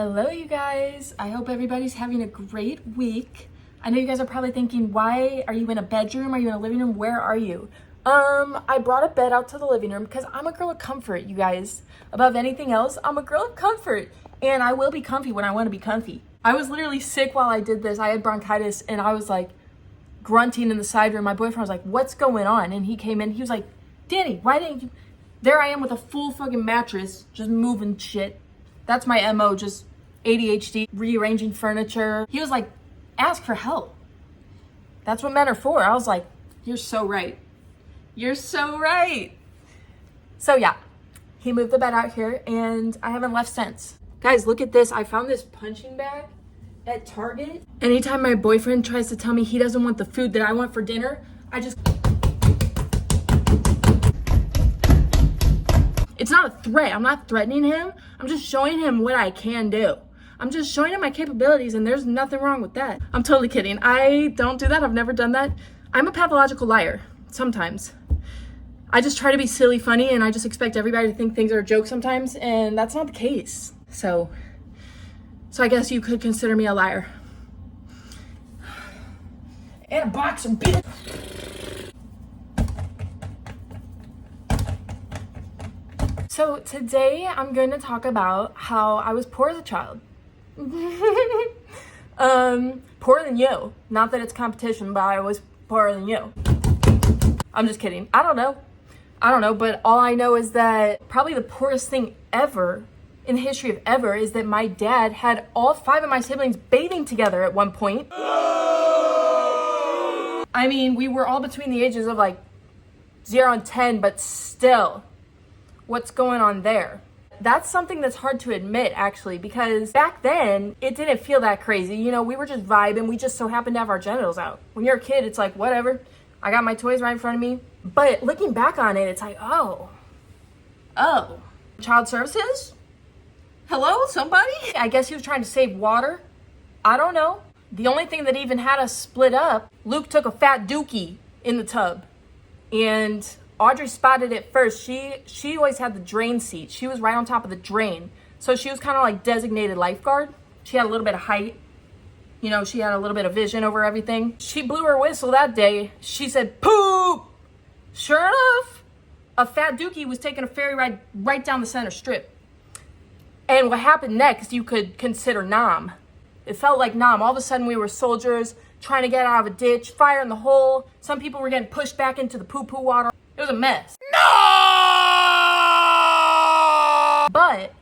Hello, you guys. I hope everybody's having a great week. I know you guys are probably thinking, why are you in a bedroom? Are you in a living room? Where are you? I brought a bed out to the living room because I'm a girl of comfort, you guys. Above anything else, I'm a girl of comfort, and I will be comfy when I want to be comfy. I was literally sick while I did this. I had bronchitis, and I was like grunting in the side room. My boyfriend was like, "What's going on?" And he came in. He was like, "Danny, why didn't you?" There I am with a full fucking mattress, just moving shit. That's my MO, just ADHD, rearranging furniture. He was like, ask for help. That's what men are for. I was like, you're so right. You're so right. So yeah, he moved the bed out here and I haven't left since. Guys, look at this. I found this punching bag at Target. Anytime my boyfriend tries to tell me he doesn't want the food that I want for dinner, I just... It's not a threat. I'm not threatening him. I'm just showing him what I can do. I'm just showing him my capabilities, and there's nothing wrong with that. I'm totally kidding. I don't do that. I've never done that. I'm a pathological liar sometimes. I just try to be silly funny, and I just expect everybody to think things are a joke sometimes, and that's not the case. So I guess you could consider me a liar. And a box of beer. So today I'm going to talk about how I was poor as a child. Poorer than you. Not that it's competition, but I was poorer than you. I'm just kidding. I don't know, but all I know is that probably the poorest thing ever in the history of ever is that my dad had all 5 of my siblings bathing together at one point. I mean, we were all between the ages of like 0 and 10, but still. What's going on there? That's something that's hard to admit, actually, because back then it didn't feel that crazy. You know, we were just vibing. We just so happened to have our genitals out. When you're a kid, it's like, whatever. I got my toys right in front of me. But looking back on it, it's like, oh. Child services? Hello, somebody? I guess he was trying to save water. I don't know. The only thing that even had us split up, Luke took a fat dookie in the tub. And Audrey spotted it first. She always had the drain seat. She was right on top of the drain. So she was kind of like designated lifeguard. She had a little bit of height. You know, she had a little bit of vision over everything. She blew her whistle that day. She said, "Poop!" Sure enough, a fat dookie was taking a ferry ride right down the center strip. And what happened next, you could consider Nam. It felt like Nam. All of a sudden we were soldiers trying to get out of a ditch, fire in the hole. Some people were getting pushed back into the poo-poo water. It was a mess. No! But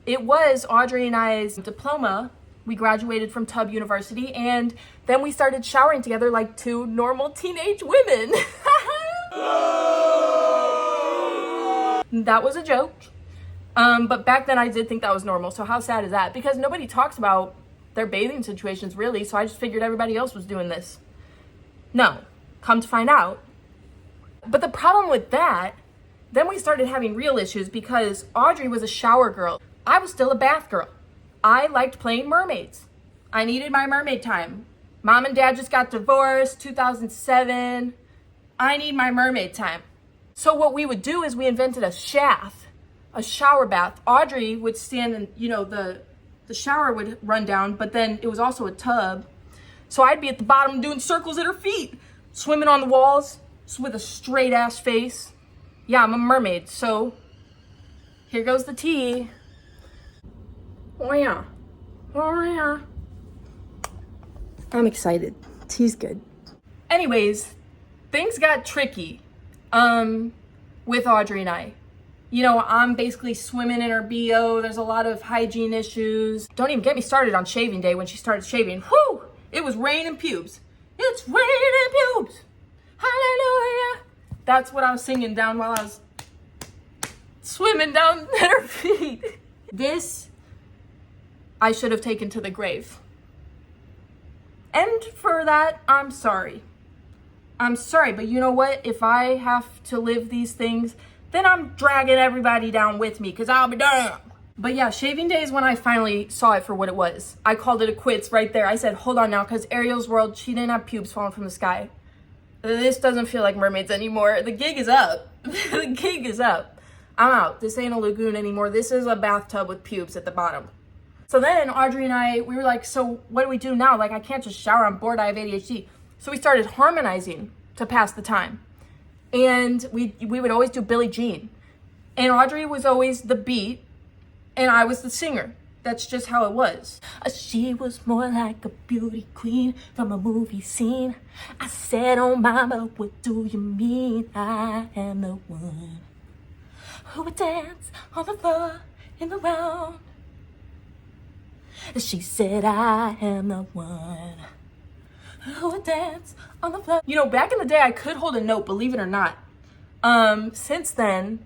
it was Audrey and I's diploma. We graduated from Tub University, and then we started showering together like 2 normal teenage women. That was a joke. But back then I did think that was normal. So how sad is that? Because nobody talks about their bathing situations really. So I just figured everybody else was doing this. No, come to find out. But the problem with that, then we started having real issues because Audrey was a shower girl. I was still a bath girl. I liked playing mermaids. I needed my mermaid time. Mom and Dad just got divorced, 2007. I need my mermaid time. So what we would do is we invented a shaft, a shower bath. Audrey would stand and, you know, the shower would run down, but then it was also a tub. So I'd be at the bottom doing circles at her feet, swimming on the walls, with a straight ass face. Yeah, I'm a mermaid, so here goes the tea. Oh yeah. I'm excited. Tea's good. Anyways, things got tricky with Audrey and I. You know, I'm basically swimming in her BO. There's a lot of hygiene issues. Don't even get me started on shaving day when she started shaving. Whew! It was raining pubes. It's raining pubes. Hallelujah. That's what I was singing down while I was swimming down at her feet. This I should have taken to the grave. And for that, I'm sorry. I'm sorry, but you know what? If I have to live these things, then I'm dragging everybody down with me because I'll be damned. But yeah, shaving day is when I finally saw it for what it was. I called it a quits right there. I said, hold on now, because Ariel's world, she didn't have pubes falling from the sky. This doesn't feel like mermaids anymore. The gig is up. The gig is up. I'm out. This ain't a lagoon anymore. This is a bathtub with pubes at the bottom. So then Audrey and I, we were like, so what do we do now? Like, I can't just shower, I'm bored, I have ADHD. So we started harmonizing to pass the time. And we would always do Billie Jean. And Audrey was always the beat, and I was the singer. That's just how it was. She was more like a beauty queen from a movie scene. I said, oh mama, what do you mean? I am the one who would dance on the floor in the round. She said, I am the one who would dance on the floor. You know, back in the day, I could hold a note, believe it or not. Since then,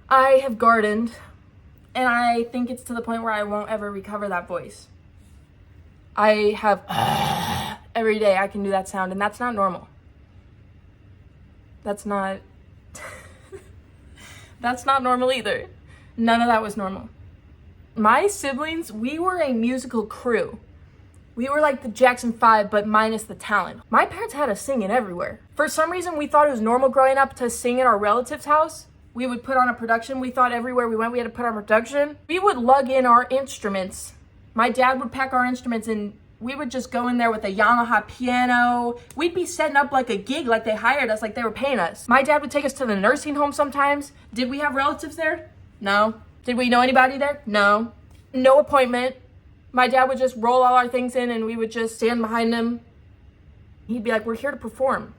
I have gardened, and I think it's to the point where I won't ever recover that voice. I have, every day I can do that sound, and that's not normal. That's not, that's not normal either. None of that was normal. My siblings, we were a musical crew. We were like the Jackson 5, but minus the talent. My parents had us singing everywhere. For some reason, we thought it was normal growing up to sing at our relative's house. We would put on a production. We thought everywhere we went, we had to put on a production. We would lug in our instruments. My dad would pack our instruments, and we would just go in there with a Yamaha piano. We'd be setting up like a gig, like they hired us, like they were paying us. My dad would take us to the nursing home sometimes. Did we have relatives there? No. Did we know anybody there? No. No appointment. My dad would just roll all our things in, and we would just stand behind him. He'd be like, we're here to perform.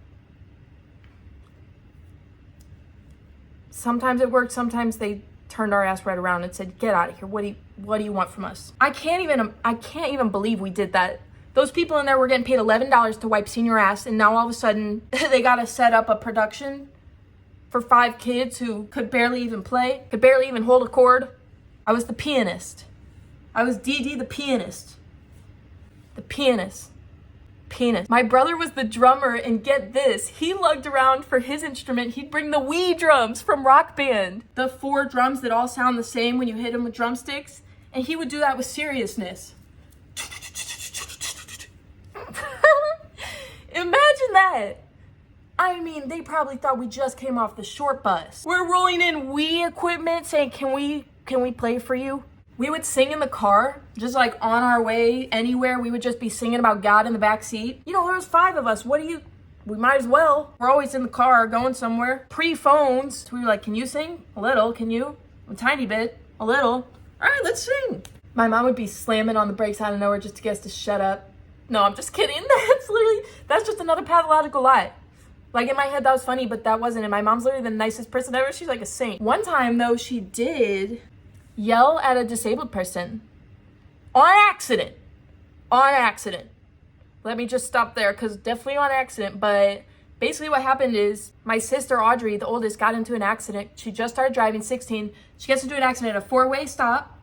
Sometimes it worked. Sometimes they turned our ass right around and said, get out of here. What do you want from us? I can't even believe we did that. Those people in there were getting paid $11 to wipe senior ass, and now all of a sudden they got to set up a production for 5 kids who could barely even play, could barely even hold a chord. I was the pianist. I was DD the pianist. The pianist. My brother was the drummer, and get this, he lugged around for his instrument. He'd bring the Wii drums from Rock Band, the 4 drums that all sound the same when you hit them with drumsticks, and he would do that with seriousness. Imagine that. I mean, they probably thought we just came off the short bus. We're rolling in Wii equipment saying, can we play for you? We would sing in the car, just like on our way anywhere. We would just be singing about God in the back seat. You know, there was 5 of us. We might as well. We're always in the car going somewhere. Pre-phones. We were like, can you sing? A little. Can you? A tiny bit. A little. All right, let's sing. My mom would be slamming on the brakes out of nowhere just to get us to shut up. No, I'm just kidding. That's just another pathological lie. Like, in my head, that was funny, but that wasn't. And my mom's literally the nicest person ever. She's like a saint. One time, though, she did yell at a disabled person on accident. Let me just stop there, because definitely on accident. But basically what happened is my sister Audrey, the oldest, got into an accident. She just started driving, 16. She gets into an accident at a 4-way stop,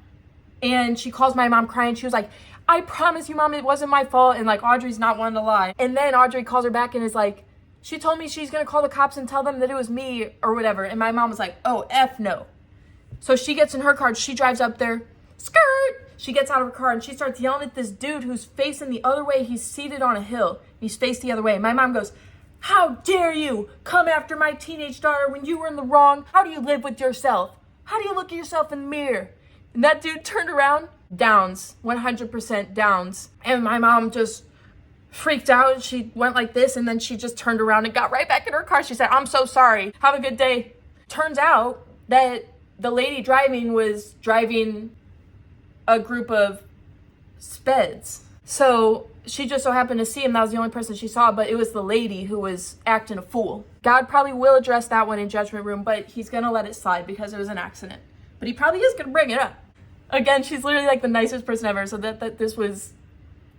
and she calls my mom crying. She was like, I promise you, Mom, it wasn't my fault. And like, Audrey's not one to lie. And then Audrey calls her back and is like, she told me she's gonna call the cops and tell them that it was me or whatever. And my mom was like, oh, F no. So she gets in her car, she drives up there, skirt! She gets out of her car and she starts yelling at this dude who's facing the other way. He's seated on a hill. He's faced the other way. My mom goes, how dare you come after my teenage daughter when you were in the wrong? How do you live with yourself? How do you look at yourself in the mirror? And that dude turned around, downs, 100% downs. And my mom just freaked out, and she went like this, and then she just turned around and got right back in her car. She said, I'm so sorry. Have a good day. Turns out that the lady driving was driving a group of speds. So she just so happened to see him. That was the only person she saw, but it was the lady who was acting a fool. God probably will address that one in Judgment Room, but he's gonna let it slide because it was an accident. But he probably is gonna bring it up. Again, she's literally like the nicest person ever, so that this was,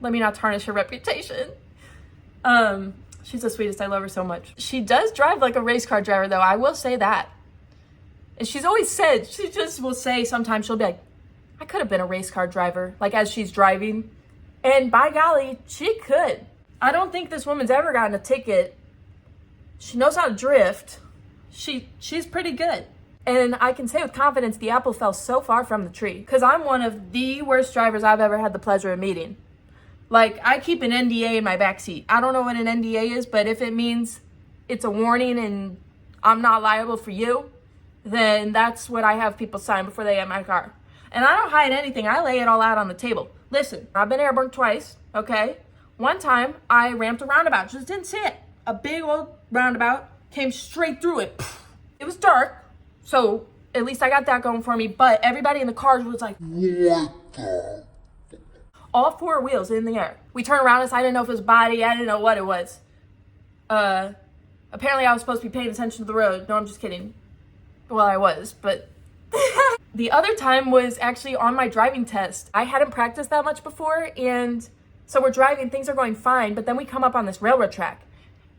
let me not tarnish her reputation. She's the sweetest. I love her so much. She does drive like a race car driver, though. I will say that. And she's always said, she just will say sometimes, she'll be like, I could have been a race car driver, like as she's driving. And by golly, she could. I don't think this woman's ever gotten a ticket. She knows how to drift. She's pretty good. And I can say with confidence, the apple fell so far from the tree, because I'm one of the worst drivers I've ever had the pleasure of meeting. Like, I keep an NDA in my backseat. I don't know what an NDA is, but if it means it's a warning and I'm not liable for you, then that's what I have people sign before they get in my car. And I don't hide anything. I lay it all out on the table. Listen, I've been airborne twice, okay? One time, I ramped a roundabout. Just didn't see it. A big old roundabout came straight through it. It was dark, so at least I got that going for me. But everybody in the cars was like, what the? All four wheels in the air. We turned around and I didn't know if it was a body. I didn't know what it was. Apparently I was supposed to be paying attention to the road. No, I'm just kidding. Well, I was, but... The other time was actually on my driving test. I hadn't practiced that much before, and so we're driving, things are going fine, but then we come up on this railroad track.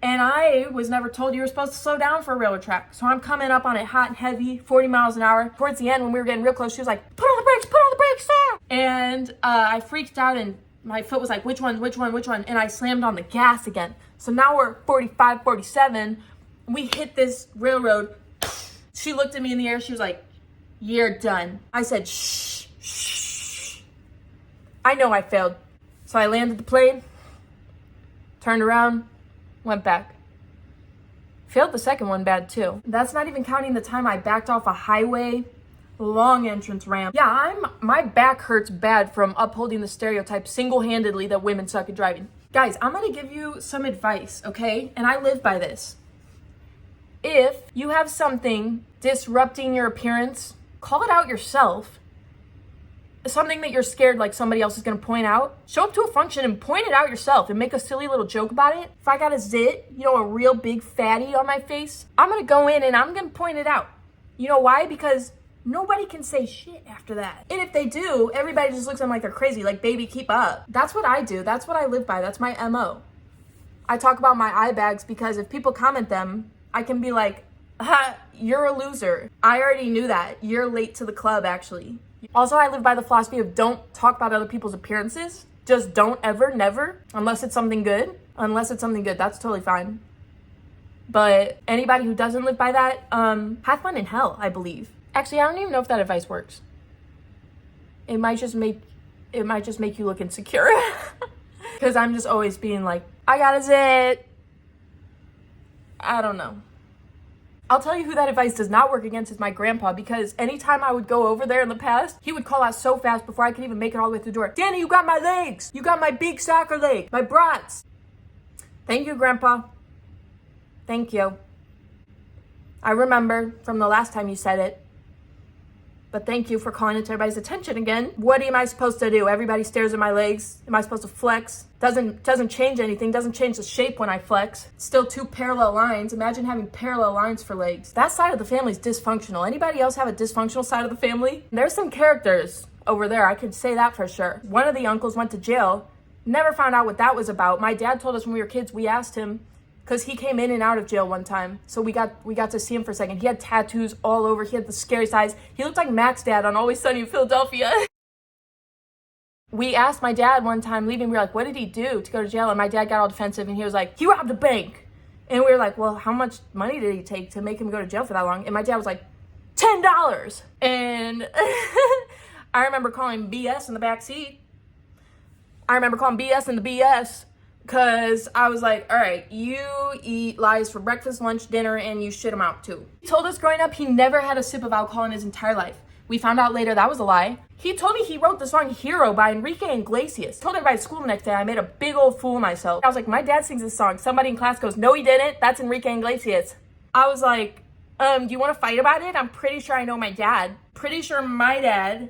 And I was never told you were supposed to slow down for a railroad track. So I'm coming up on it hot and heavy, 40 miles an hour. Towards the end, when we were getting real close, she was like, put on the brakes, sir! And I freaked out, and my foot was like, which one? And I slammed on the gas again. So now we're 45, 47. We hit this railroad. She looked at me in the air. She was like, you're done. I said, shh. I know I failed. So I landed the plane, turned around, went back. Failed the second one bad too. That's not even counting the time I backed off a highway, long entrance ramp. Yeah, my back hurts bad from upholding the stereotype single-handedly that women suck at driving. Guys, I'm gonna give you some advice, okay? And I live by this. If you have something disrupting your appearance, call it out yourself. Something that you're scared like somebody else is gonna point out, show up to a function and point it out yourself and make a silly little joke about it. If I got a zit, a real big fatty on my face, I'm gonna go in and I'm gonna point it out. You know why? Because nobody can say shit after that. And if they do, everybody just looks at them like they're crazy, like, baby, keep up. That's what I do. That's what I live by. That's my MO. I talk about my eye bags because if people comment them, I can be like, you're a loser. I already knew that. You're late to the club, actually. Also, I live by the philosophy of don't talk about other people's appearances. Just don't ever, never, unless it's something good. Unless it's something good, that's totally fine. But anybody who doesn't live by that, have fun in hell, I believe. Actually, I don't even know if that advice works. It might just make you look insecure. Because I'm just always being like, I got a zit. I don't know. I'll tell you who that advice does not work against is my grandpa, because anytime I would go over there in the past, he would call out so fast before I could even make it all the way through the door. Danny, you got my legs. You got my big soccer leg, my brats. Thank you, Grandpa. Thank you. I remember from the last time you said it, but thank you for calling it to everybody's attention again. What am I supposed to do? Everybody stares at my legs. Am I supposed to flex? Doesn't change anything. Doesn't change the shape when I flex. It's still two parallel lines. Imagine having parallel lines for legs. That side of the family is dysfunctional. Anybody else have a dysfunctional side of the family? There's some characters over there. I could say that for sure. One of the uncles went to jail. Never found out what that was about. My dad told us when we were kids, we asked him, because he came in and out of jail one time. So we got to see him for a second. He had tattoos all over. He had the scary eyes. He looked like Mac's dad on Always Sunny in Philadelphia. We asked my dad one time leaving, we were like, what did he do to go to jail? And my dad got all defensive and he was like, he robbed a bank. And we were like, well, how much money did he take to make him go to jail for that long? And my dad was like, $10. And I remember calling BS in the back seat. I remember calling BS in the BS. Because I was like, all right, you eat lies for breakfast, lunch, dinner, and you shit them out too. He told us growing up he never had a sip of alcohol in his entire life. We found out later that was a lie. He told me he wrote the song Hero by Enrique Iglesias. Told everybody at school the next day I made a big old fool of myself. I was like, my dad sings this song. Somebody in class goes, no he didn't. That's Enrique Iglesias. I was like, do you want to fight about it? I'm pretty sure I know my dad. Pretty sure my dad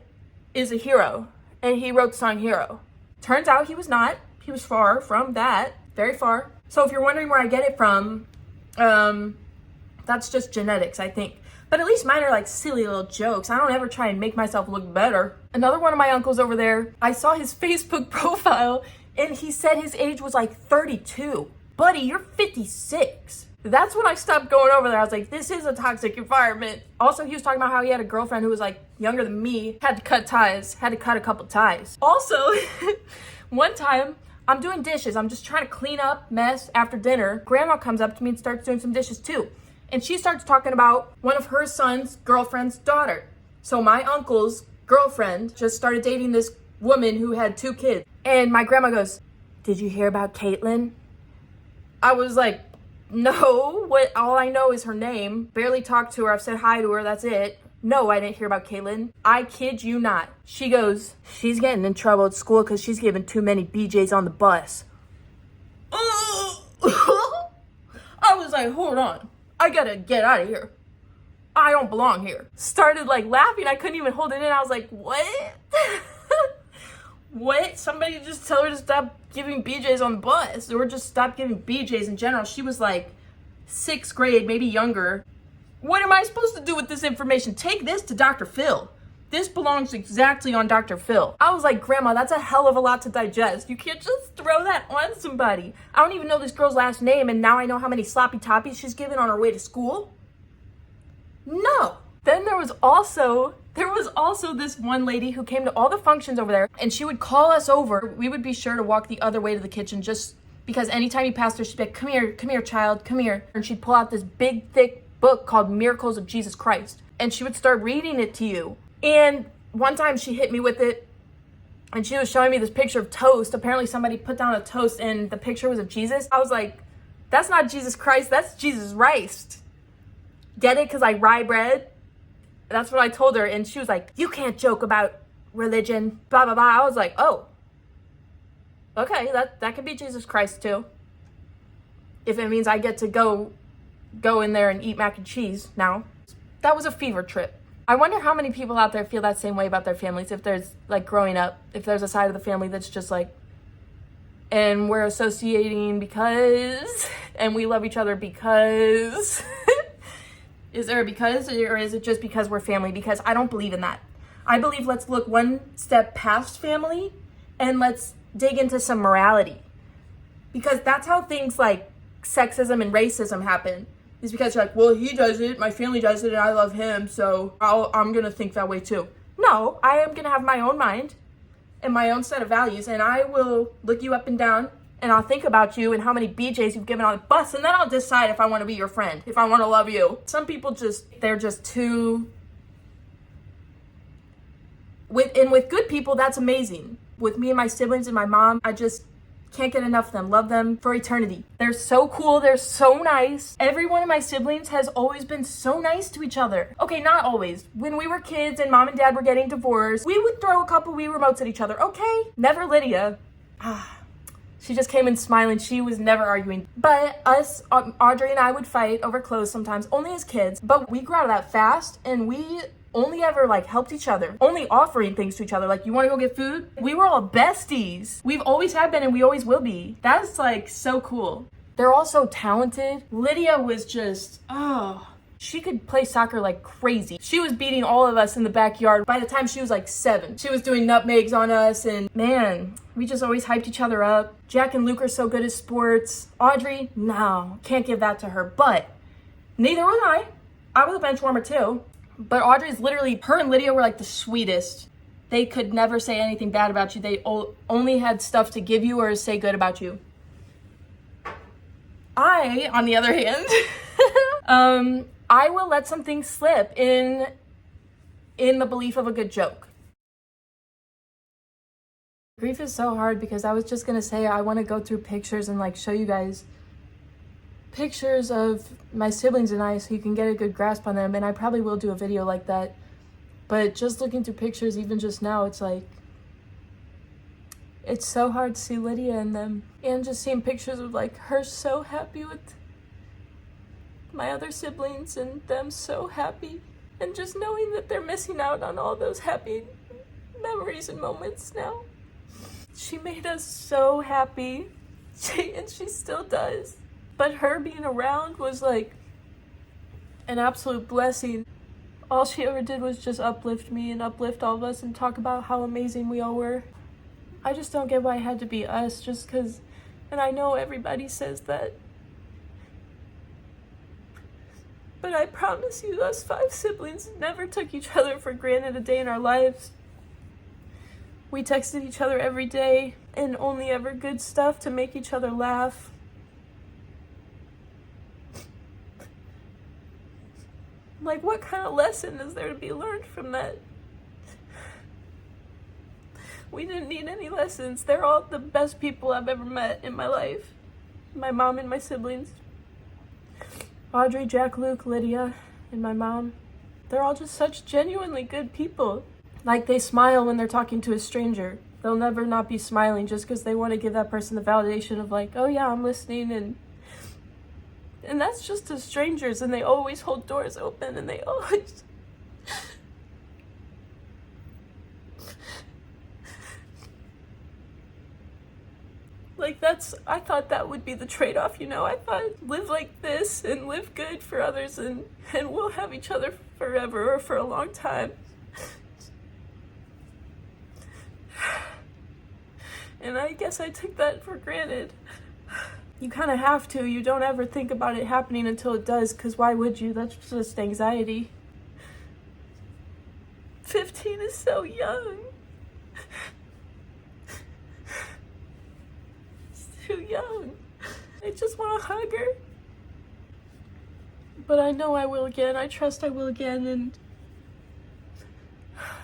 is a hero. And he wrote the song Hero. Turns out he was not. He was far from that, very far. So if you're wondering where I get it from, that's just genetics, I think. But at least mine are like silly little jokes. I don't ever try and make myself look better. Another one of my uncles over there, I saw his Facebook profile and he said his age was like 32. Buddy, you're 56. That's when I stopped going over there. I was like, this is a toxic environment. Also, he was talking about how he had a girlfriend who was like younger than me, had to cut a couple ties. Also, one time, I'm doing dishes. I'm just trying to clean up mess after dinner. Grandma comes up to me and starts doing some dishes too. And she starts talking about one of her son's girlfriend's daughter. So my uncle's girlfriend just started dating this woman who had 2 kids. And my grandma goes, did you hear about Caitlin? I was like, no, all I know is her name. Barely talked to her. I've said hi to her. That's it. No, I didn't hear about Caitlin. I kid you not. She goes, she's getting in trouble at school because she's giving too many BJs on the bus. I was like, hold on. I gotta get out of here. I don't belong here. Started like laughing. I couldn't even hold it in. I was like, what? What? Somebody just tell her to stop giving BJs on the bus, or just stop giving BJs in general. She was like 6th grade, maybe younger. What am I supposed to do with this information? Take this to Dr. Phil. This belongs exactly on Dr. Phil. I was like, Grandma, that's a hell of a lot to digest. You can't just throw that on somebody. I don't even know this girl's last name, and now I know how many sloppy toppies she's given on her way to school. No. Then there was also this one lady who came to all the functions over there, and she would call us over. We would be sure to walk the other way to the kitchen just because anytime you passed her, she'd be like, come here, child, come here. And she'd pull out this big, thick book called Miracles of Jesus Christ. And she would start reading it to you. And one time she hit me with it, and she was showing me this picture of toast. Apparently somebody put down a toast and the picture was of Jesus. I was like, that's not Jesus Christ, that's Jesus Christ. Get it? Because I rye bread. That's what I told her. And she was like, you can't joke about religion, blah, blah, blah. I was like, oh, okay, that could be Jesus Christ too. If it means I get to go in there and eat mac and cheese now. That was a fever trip. I wonder how many people out there feel that same way about their families. If there's like growing up, if there's a side of the family that's just like, and we're associating because, and we love each other because. Is there a because, or is it just because we're family? Because I don't believe in that. I believe let's look one step past family and let's dig into some morality. Because that's how things like sexism and racism happen. Is because you're like, well, he does it, my family does it, and I love him, so I'm gonna think that way too. No, I am gonna have my own mind and my own set of values, and I will look you up and down, and I'll think about you and how many BJs you've given on the bus, and then I'll decide if I want to be your friend, if I want to love you. Some people they're just too... With good people, that's amazing. With me and my siblings and my mom, I just can't get enough of them. Love them for eternity. They're so cool. They're so nice. Every one of my siblings has always been so nice to each other. Okay, not always. When we were kids and mom and dad were getting divorced, we would throw a couple Wii remotes at each other. Okay, never Lydia. She just came in smiling. She was never arguing. But us, Audrey and I would fight over clothes sometimes, only as kids. But we grew out of that fast, and we only ever like helped each other, only offering things to each other. Like, you want to go get food? We were all besties. We've always have been, and we always will be. That's like so cool. They're all so talented. Lydia was just, she could play soccer like crazy. She was beating all of us in the backyard by the time she was like 7. She was doing nutmegs on us, and man, we just always hyped each other up. Jack and Luke are so good at sports. Audrey, no, can't give that to her. But neither was I. I was a bench warmer too. But Audrey's literally, her and Lydia were like the sweetest. They could never say anything bad about you. They only had stuff to give you or say good about you. I, on the other hand, I will let something slip in the belief of a good joke. Grief is so hard because I was just gonna say I want to go through pictures and like show you guys pictures of my siblings and I so you can get a good grasp on them, and I probably will do a video like that. But just looking through pictures even just now, it's like, it's so hard to see Lydia in them, and just seeing pictures of like her so happy with my other siblings and them so happy, and just knowing that they're missing out on all those happy memories and moments now. She made us so happy, and she still does. But her being around was like an absolute blessing. All she ever did was just uplift me and uplift all of us and talk about how amazing we all were. I just don't get why it had to be us, just because, and I know everybody says that. But I promise you, us 5 siblings never took each other for granted a day in our lives. We texted each other every day, and only ever good stuff to make each other laugh. Like, what kind of lesson is there to be learned from that? We didn't need any lessons. They're all the best people I've ever met in my life. My mom and my siblings. Audrey, Jack, Luke, Lydia, and my mom. they're all just such genuinely good people. Like, they smile when they're talking to a stranger. They'll never not be smiling just because they want to give that person the validation of like, oh yeah, I'm listening, and that's just to strangers, and they always hold doors open, and they always like, I thought that would be the trade-off, you know. I thought live like this and live good for others, and we'll have each other forever or for a long time. And I guess I took that for granted. You kind of have to. You don't ever think about it happening until it does, because why would you? That's just anxiety. 15 is so young. It's too young. I just want to hug her. But I know I will again. I trust I will again. And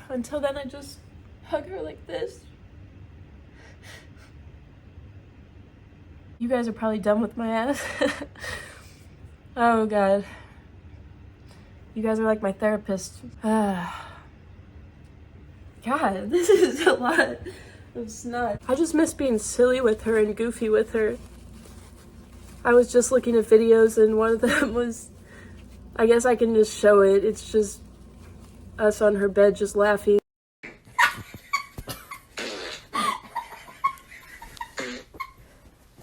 until then, I just hug her like this. You guys are probably done with my ass. Oh God. You guys are like my therapist. God, this is a lot of snot. I just miss being silly with her and goofy with her. I was just looking at videos, and one of them was, I guess I can just show it. It's just us on her bed just laughing.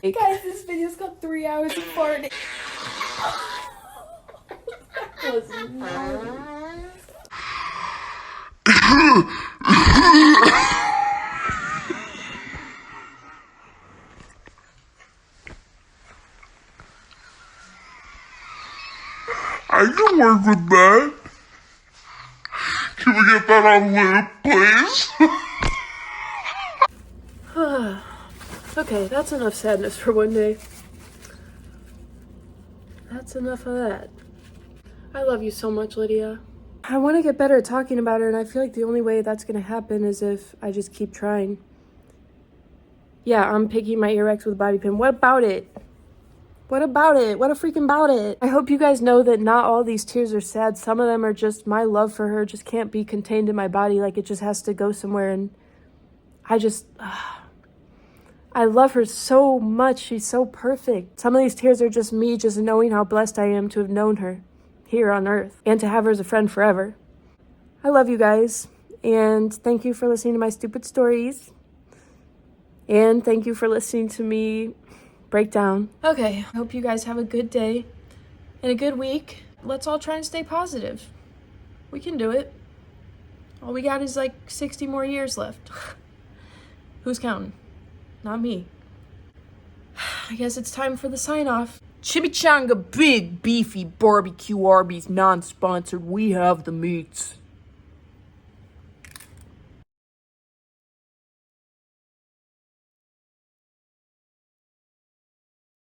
Guys, this video's got 3 hours of farting. That was nice. I can work with that. Can we get that on loop, please? Okay, that's enough sadness for one day. That's enough of that. I love you so much, Lydia. I want to get better at talking about her, and I feel like the only way that's going to happen is if I just keep trying. Yeah, I'm picking my earwax with a bobby pin. What about it? What about it? What a freaking about it? I hope you guys know that not all these tears are sad. Some of them are just my love for her just can't be contained in my body. Like, it just has to go somewhere, and I love her so much. She's so perfect. Some of these tears are just me just knowing how blessed I am to have known her here on earth and to have her as a friend forever. I love you guys, and thank you for listening to my stupid stories. And thank you for listening to me break down. Okay, I hope you guys have a good day and a good week. Let's all try and stay positive. We can do it. All we got is like 60 more years left. Who's counting? Not me. I guess it's time for the sign-off. Chimichanga Big Beefy Barbecue Arby's non-sponsored. We have the meats.